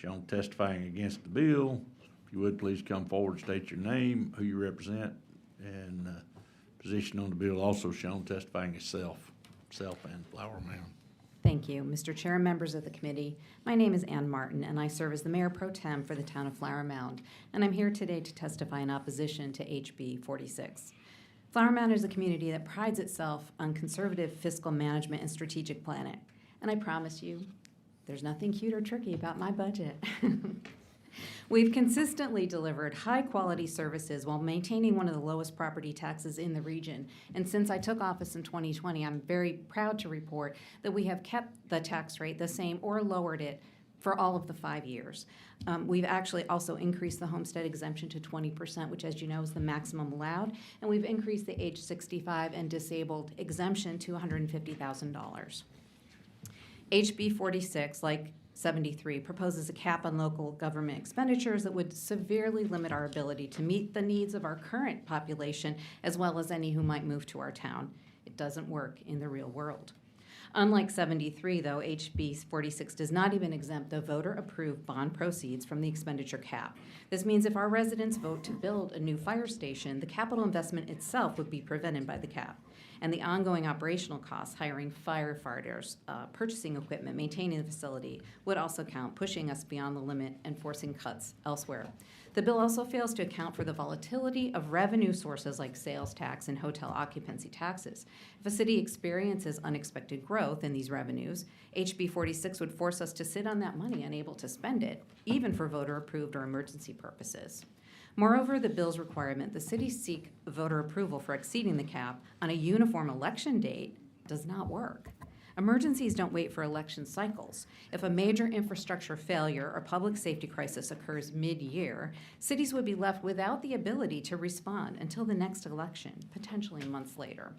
shown testifying against the bill. If you would, please come forward, state your name, who you represent, and position on the bill. Also shown testifying as self and Flower Mound. Thank you, Mr. Chair and members of the committee. My name is Ann Martin, and I serve as the Mayor Pro Tem for the town of Flower Mound, and I'm here today to testify in opposition to HB 46. Flower Mound is a community that prides itself on conservative fiscal management and strategic planning, and I promise you, there's nothing cute or tricky about my budget. We've consistently delivered high-quality services while maintaining one of the lowest property taxes in the region. And since I took office in 2020, I'm very proud to report that we have kept the tax rate the same or lowered it for all of the 5 years. We've actually also increased the homestead exemption to 20%, which, as you know, is the maximum allowed. And we've increased the age 65 and disabled exemption to $150,000. HB 46, like 73, proposes a cap on local government expenditures that would severely limit our ability to meet the needs of our current population as well as any who might move to our town. It doesn't work in the real world. Unlike 73, though, HB 46 does not even exempt the voter-approved bond proceeds from the expenditure cap. This means if our residents vote to build a new fire station, the capital investment itself would be prevented by the cap. And the ongoing operational costs, hiring firefighters, purchasing equipment, maintaining the facility, would also count, pushing us beyond the limit and forcing cuts elsewhere. The bill also fails to account for the volatility of revenue sources like sales tax and hotel occupancy taxes. If a city experiences unexpected growth in these revenues, HB 46 would force us to sit on that money unable to spend it, even for voter-approved or emergency purposes. Moreover, the bill's requirement the city seek voter approval for exceeding the cap on a uniform election date does not work. Emergencies don't wait for election cycles. If a major infrastructure failure or public safety crisis occurs mid-year, cities would be left without the ability to respond until the next election, potentially months later.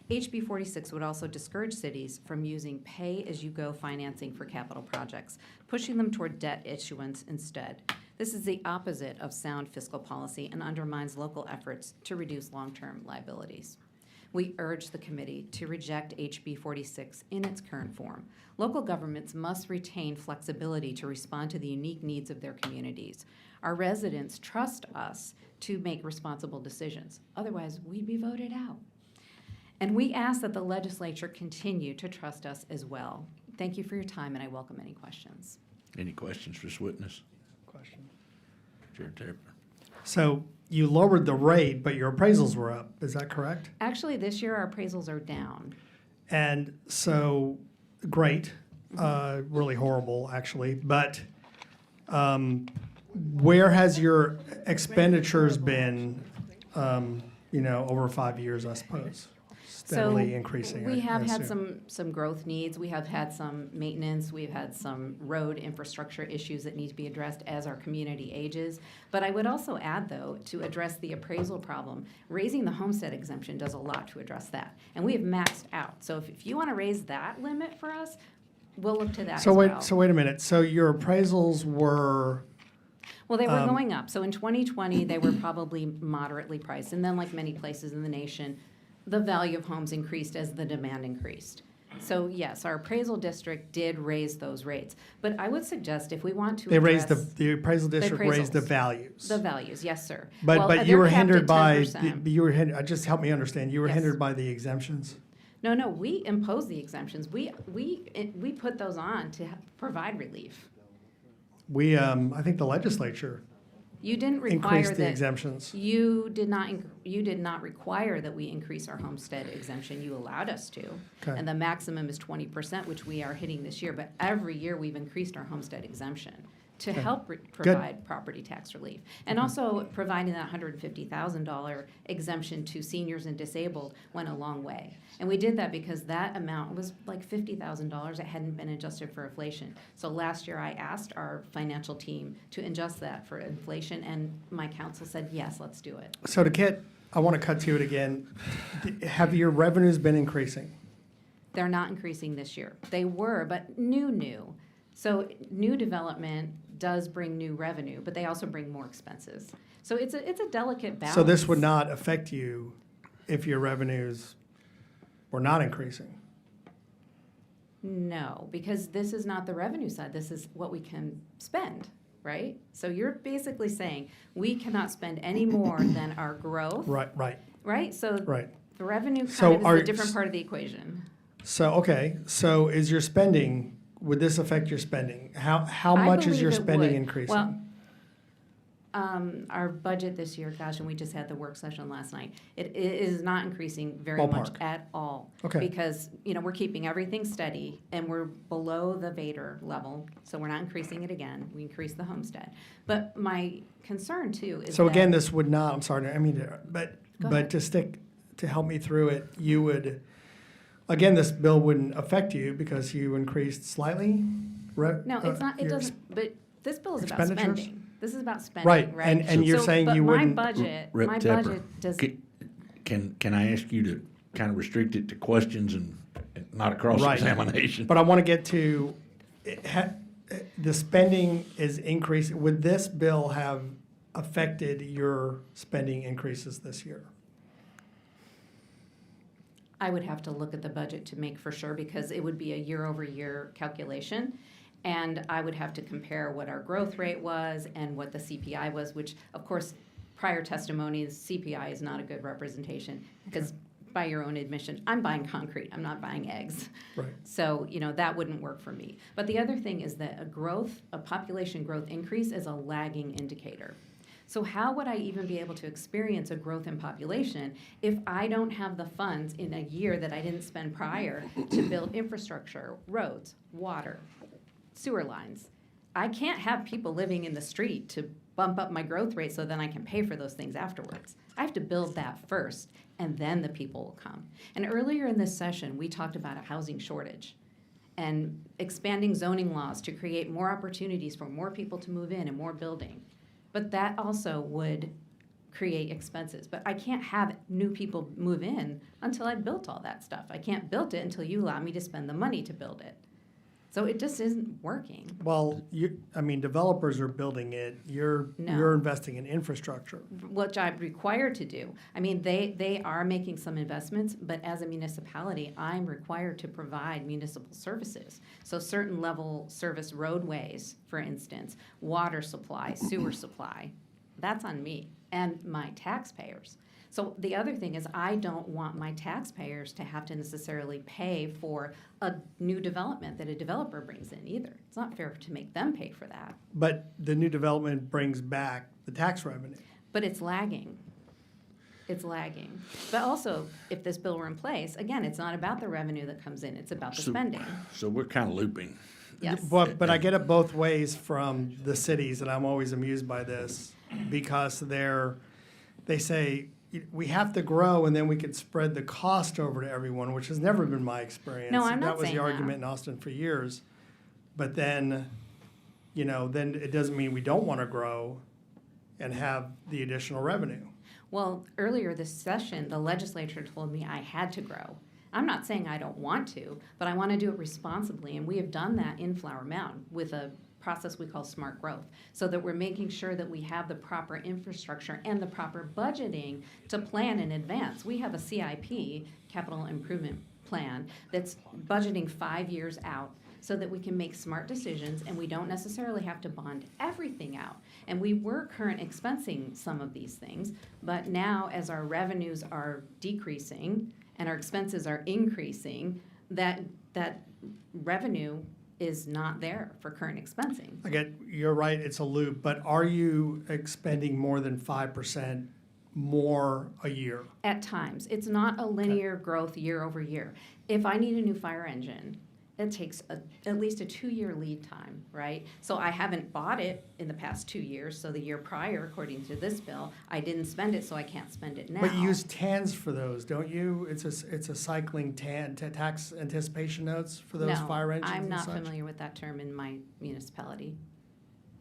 HB 46 would also discourage cities from using pay-as-you-go financing for capital projects, pushing them toward debt issuance instead. This is the opposite of sound fiscal policy and undermines local efforts to reduce long-term liabilities. We urge the committee to reject HB 46 in its current form. Local governments must retain flexibility to respond to the unique needs of their communities. Our residents trust us to make responsible decisions. Otherwise, we'd be voted out. And we ask that the legislature continue to trust us as well. Thank you for your time, and I welcome any questions. Any questions for this witness? Question. Chair Tapper. So you lowered the rate, but your appraisals were up. Is that correct? Actually, this year our appraisals are down. And so, great. Really horrible, actually. But where has your expenditures been, over 5 years, I suppose? Steadily increasing. We have had some growth needs. We have had some maintenance. We've had some road infrastructure issues that need to be addressed as our community ages. But I would also add, though, to address the appraisal problem, raising the homestead exemption does a lot to address that. And we have maxed out. So if you want to raise that limit for us, we'll look to that as well. So wait a minute. So your appraisals were... Well, they were going up. So in 2020, they were probably moderately priced. And then, like many places in the nation, the value of homes increased as the demand increased. So yes, our appraisal district did raise those rates. But I would suggest if we want to raised the appraisal district raised the values. The values, yes, sir. But you were hindered by, just help me understand, you were hindered by the exemptions? No, we imposed the exemptions. We put those on to provide relief. I think the legislature You didn't require increase the exemptions. You did not require that we increase our homestead exemption. You allowed us to. Okay. And the maximum is 20%, which we are hitting this year. But every year we've increased our homestead exemption to help provide property tax relief. And also providing that $150,000 exemption to seniors and disabled went a long way. And we did that because that amount was like $50,000 that hadn't been adjusted for inflation. So last year I asked our financial team to adjust that for inflation, and my council said, yes, let's do it. So I want to cut to it again. Have your revenues been increasing? They're not increasing this year. They were, but new. So new development does bring new revenue, but they also bring more expenses. So it's a delicate balance. So this would not affect you if your revenues were not increasing? No, because this is not the revenue side. This is what we can spend, right? So you're basically saying we cannot spend any more than our growth, Right. right? So Right. the revenue So kind of are- is the different part of the equation. So, okay, so is your spending, would this affect your spending? How I much is believe your it spending would. increasing? Well, our budget this year, gosh, and we just had the work session last night. It is not increasing very much Ballpark. at all. Okay. Because, we're keeping everything steady and we're below the Vader level, so we're not increasing it again. We increased the homestead. But my concern too is So again, that- this would not, I'm sorry, I mean, Go but ahead. to help me through it, you would, again, this bill wouldn't affect you because you increased slightly? No, it's not, it your doesn't, but this bill is about expenditures? spending. This is about spending, Right, right? and you're saying you wouldn't- But my Rep budget Tepper, does, Can I ask you to kind of restrict it to questions and not a Right. cross-examination? But I want to get to, the spending is increasing. Would this bill have affected your spending increases this year? I would have to look at the budget to make for sure, because it would be a year-over-year calculation. And I would have to compare what our growth rate was and what the CPI was, which, of course, prior testimony, CPI is not a good representation, because by your own admission, I'm buying concrete, I'm not buying eggs. Right. So, that wouldn't work for me. But the other thing is that a population growth increase is a lagging indicator. So how would I even be able to experience a growth in population if I don't have the funds in a year that I didn't spend prior to build infrastructure, roads, water, sewer lines? I can't have people living in the street to bump up my growth rate so then I can pay for those things afterwards. I have to build that first, and then the people will come. And earlier in this session, we talked about a housing shortage and expanding zoning laws to create more opportunities for more people to move in and more building. But that also would create expenses. But I can't have new people move in until I've built all that stuff. I can't build it until you allow me to spend the money to build it. So it just isn't working. Well, developers are building it. You're No. investing in infrastructure. Which I'm required to do. They are making some investments, but as a municipality, I'm required to provide municipal services. So certain level service roadways, for instance, water supply, sewer supply, that's on me and my taxpayers. So the other thing is, I don't want my taxpayers to have to necessarily pay for a new development that a developer brings in either. It's not fair to make them pay for that. But the new development brings back the tax revenue. But it's lagging. It's lagging. But also, if this bill were in place, again, it's not about the revenue that comes in, it's about the spending. So we're kind of looping. Yes. But I get it both ways from the cities, and I'm always amused by this, because they say, we have to grow and then we could spread the cost over to everyone, which has never been my experience. No, I'm not That was saying the that. argument in Austin for years. But then, then it doesn't mean we don't want to grow and have the additional revenue. Well, earlier this session, the legislature told me I had to grow. I'm not saying I don't want to, but I want to do it responsibly, and we have done that in Flower Mound with a process we call smart growth, so that we're making sure that we have the proper infrastructure and the proper budgeting to plan in advance. We have a CIP, capital improvement plan, that's budgeting 5 years out so that we can make smart decisions and we don't necessarily have to bond everything out. And we were current expensing some of these things, but now as our revenues are decreasing and our expenses are increasing, that revenue is not there for current expensing. Again, you're right, it's a loop, but are you expending more than 5% more a year? At times. It's not a linear growth year over year. If I need a new fire engine, it takes at least a 2-year lead time, right? So I haven't bought it in the past 2 years, so the year prior, according to this bill, I didn't spend it, so I can't spend it now. But you use TANs for those, don't you? It's a cycling tax anticipation notes for those fire engines I'm and not such? familiar with that term in my municipality.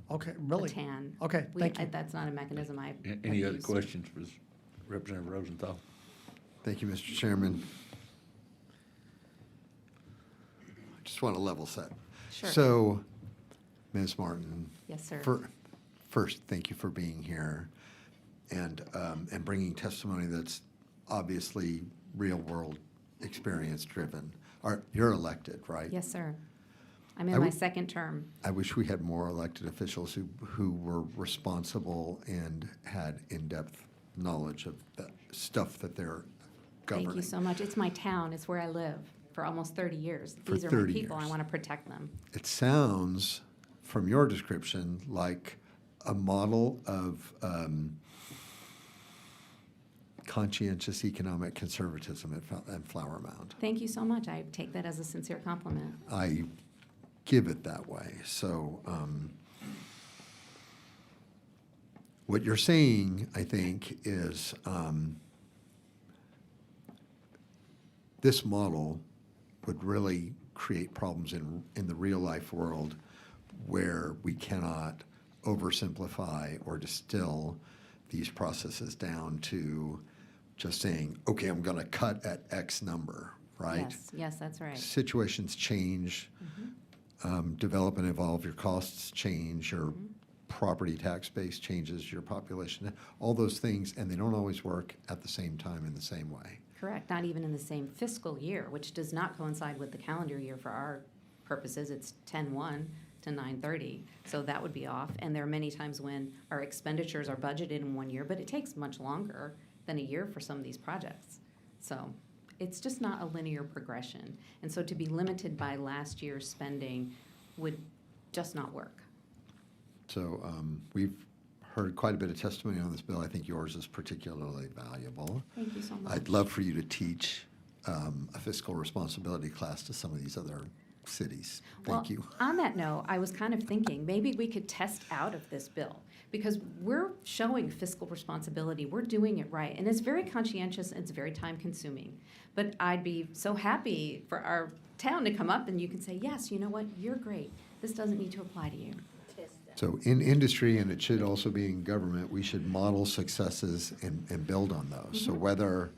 Okay, A really? TAN. Okay, thank you. That's not a mechanism I Any have other used. questions for Representative Rosenthal? Thank you, Mr. Chairman. I just want to level set. Sure. So, Ms. Martin. Yes, sir. First, thank you for being here and bringing testimony that's obviously real-world experience-driven. You're elected, right? Yes, sir. I'm I in my would- second term. I wish we had more elected officials who were responsible and had in-depth knowledge of the stuff that they're governing. Thank you so much. It's my town. It's where I live for almost 30 years. For These are 30 my people. I years. want to protect them. It sounds, from your description, like a model of conscientious economic conservatism at Flower Mound. Thank you so much. I take that as a sincere compliment. I give it that way. So what you're saying, I think, is this model would really create problems in the real life world where we cannot oversimplify or distill these processes down to just saying, okay, I'm going to cut at X number, right? Yes, that's right. Situations change, develop and evolve, your costs change, your property tax base changes, your population, all those things, and they don't always work at the same time in the same way. Correct. Not even in the same fiscal year, which does not coincide with the calendar year for our purposes. It's 10/1 to 9/30, so that would be off. And there are many times when our expenditures are budgeted in 1 year, but it takes much longer than a year for some of these projects. So it's just not a linear progression. And so to be limited by last year's spending would just not work. So we've heard quite a bit of testimony on this bill. I think yours is particularly valuable. Thank you so much. I'd love for you to teach a fiscal responsibility class to some of these other cities. Thank you. On that note, I was kind of thinking maybe we could test out of this bill because we're showing fiscal responsibility. We're doing it right. And it's very conscientious and it's very time consuming. But I'd be so happy for our town to come up and you can say, yes, you know what, you're great. This doesn't need to apply to you. So in industry, and it should also be in government, we should model successes and build on those. So whether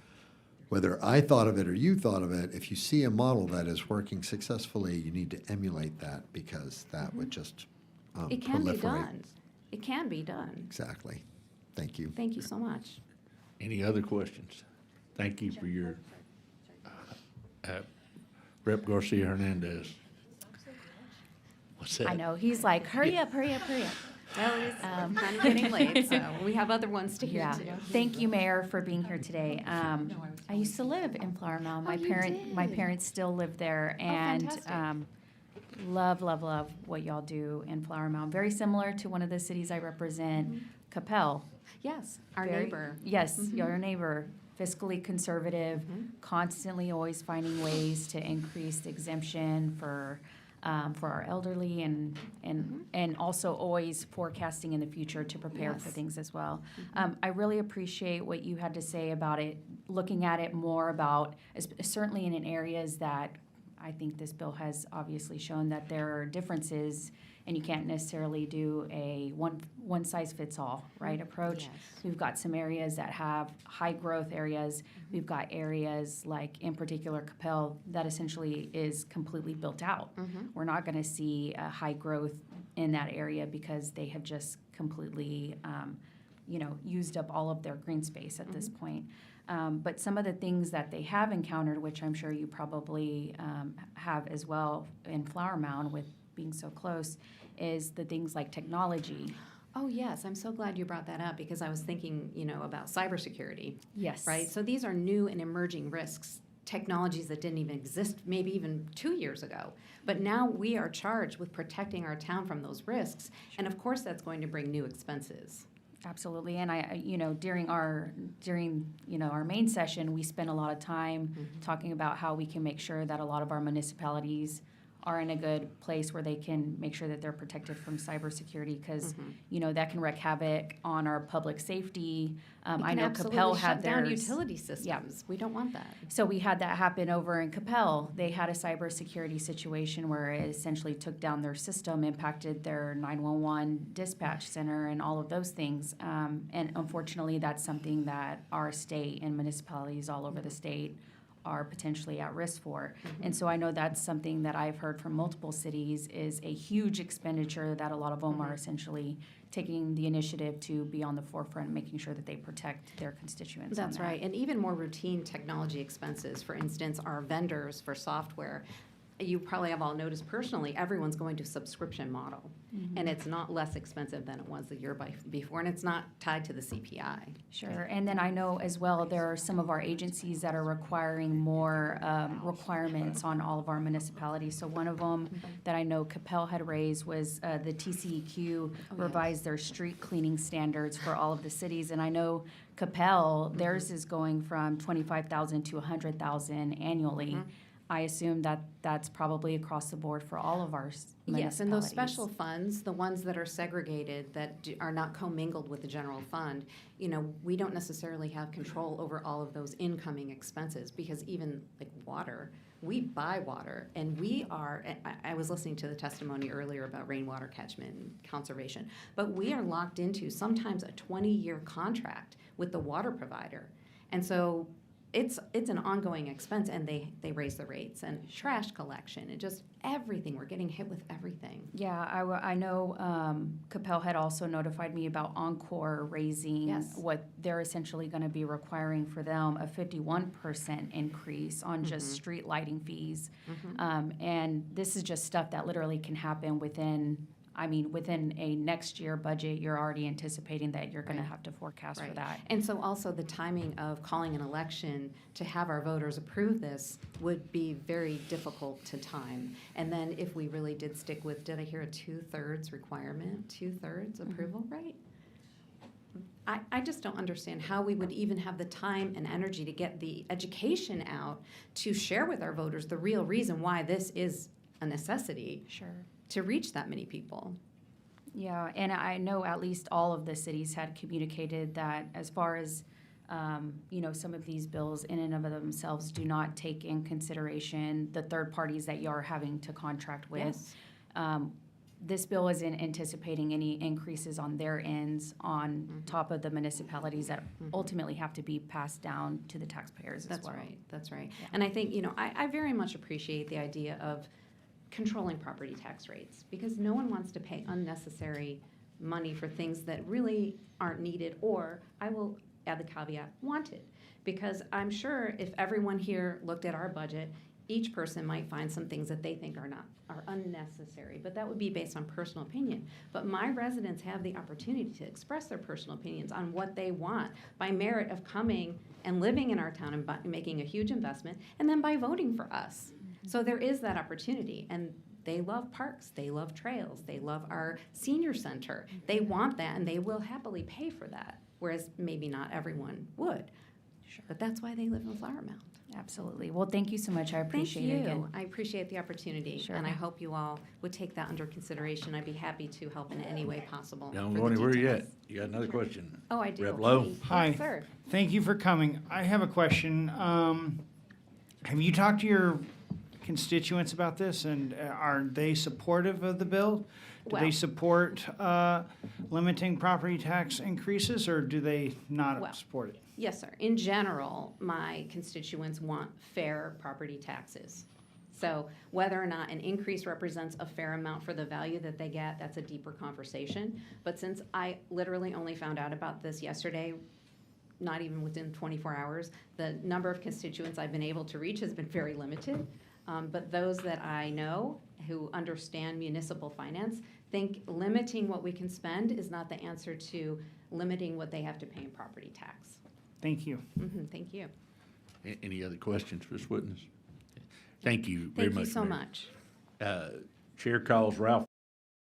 I thought of it or you thought of it, if you see a model that is working successfully, you need to emulate that because that would just It can be proliferate. done. It can be done. Exactly. Thank you. Thank you so much. Any other questions? Thank you for your, Rep. Garcia Hernandez. What's that? I know, he's like, hurry up, hurry up, hurry up. Well, it's kind of getting late, so we have other ones to hear Yeah, too. thank you, Mayor, for being here today. I used to live in Flower Mound. My you my did? parents still live there, and fantastic. love what y'all do in Flower Mound. Very similar to one of the cities I represent, Capel. Yes, our Very- neighbor. Yes, your neighbor, fiscally conservative, constantly always finding ways to increase the exemption for our elderly and also always forecasting in the future to prepare for Yes. things as well. I really appreciate what you had to say about it, looking at it more about, certainly in areas that I think this bill has obviously shown that there are differences and you can't necessarily do a one size fits all, right, approach. Yes. We've got some areas that have high growth areas. We've got areas like, in particular, Capel, that essentially is completely built out. We're not going to see a high growth in that area because they have just completely, used up all of their green space at this point. But some of the things that they have encountered, which I'm sure you probably have as well in Flower Mound with being so close, is the things like technology. Oh, yes, I'm so glad you brought that up because I was thinking, about cybersecurity, Yes. right? So these are new and emerging risks, technologies that didn't even exist maybe even 2 years ago. But now we are charged with protecting our town from those risks. And of course, that's going to bring new expenses. Absolutely, and during our main session, we spent a lot of time talking about how we can make sure that a lot of our municipalities are in a good place where they can make sure that they're protected from cybersecurity because that can wreak havoc on our public safety. I know Capel had shut down theirs. utility systems. We don't want that. So we had that happen over in Capel. They had a cybersecurity situation where it essentially took down their system, impacted their 911 dispatch center and all of those things. And unfortunately, that's something that our state and municipalities all over the state are potentially at risk for. And so I know that's something that I've heard from multiple cities is a huge expenditure that a lot of them are essentially taking the initiative to be on the forefront, making sure that they protect their constituents. on That's that. right, and even more routine technology expenses. For instance, our vendors for software, you probably have all noticed personally, everyone's going to subscription model. And it's not less expensive than it was the year before, and it's not tied to the CPI. Sure, and then I know as well, there are some of our agencies that are requiring more requirements on all of our municipalities. So one of them that I know Capel had raised was the TCEQ revised their street cleaning standards for all of the cities. And I know Capel, theirs is going from 25,000 to 100,000 annually. I assume that that's probably across the board for all of our municipalities. Yes, and those special funds, the ones that are segregated, that are not commingled with the general fund, you know, we don't necessarily have control over all of those incoming expenses, because even like water, we buy water, and we are, I was listening to the testimony earlier about rainwater catchment and conservation, but we are locked into sometimes a 20-year contract with the water provider. And so it's an ongoing expense, and they raise the rates, and trash collection, and just everything. We're getting hit with everything. Yeah, I know Capel had also notified me about Encore raising Yes. what they're essentially going to be requiring for them, a 51% increase on just street lighting fees. And this is just stuff that literally can happen within a next year budget. You're already anticipating that you're going to have to forecast for that. And so also the timing of calling an election to have our voters approve this would be very difficult to time. And then if we really did stick with, did I hear a 2/3 requirement, 2/3 approval, right? I just don't understand how we would even have the time and energy to get the education out to share with our voters the real reason why this is a necessity Sure. to reach that many people. Yeah, and I know at least all of the cities had communicated that as far as, some of these bills in and of themselves do not take in consideration the third parties that you are having to contract with. Yes. This bill isn't anticipating any increases on their ends on top of the municipalities that ultimately have to be passed down to the taxpayers as well. That's right. Yeah. And I think, I very much appreciate the idea of controlling property tax rates, because no one wants to pay unnecessary money for things that really aren't needed, or I will add the caveat, wanted. Because I'm sure if everyone here looked at our budget, each person might find some things that they think are unnecessary, but that would be based on personal opinion. But my residents have the opportunity to express their personal opinions on what they want by merit of coming and living in our town and making a huge investment, and then by voting for us. So there is that opportunity, and they love parks, they love trails, they love our senior center. They want that, and they will happily pay for that, whereas maybe not everyone would. Sure. But that's why they live in Flower Mound. Absolutely. Well, thank you so much. I appreciate it Thank again. you. I appreciate the opportunity, Sure. and I hope you all would take that under consideration. I'd be happy to help in any way possible. Don't for go the anywhere yet. details. You got another question? Oh, I do. Rep. Lowe? Please. Hi. Yes, sir. Thank you for coming. I have a question. Have you talked to your constituents about this, and are they supportive of the bill? Do Well- they support limiting property tax increases, or do they not Well. support it? Yes, sir. In general, my constituents want fair property taxes. So whether or not an increase represents a fair amount for the value that they get, that's a deeper conversation. But since I literally only found out about this yesterday, not even within 24 hours, the number of constituents I've been able to reach has been very limited. But those that I know who understand municipal finance think limiting what we can spend is not the answer to limiting what they have to pay in property tax. Thank you. Thank you. Any other questions for this witness? Thank you very Thank much. you so Mary. much. Chair calls Ralph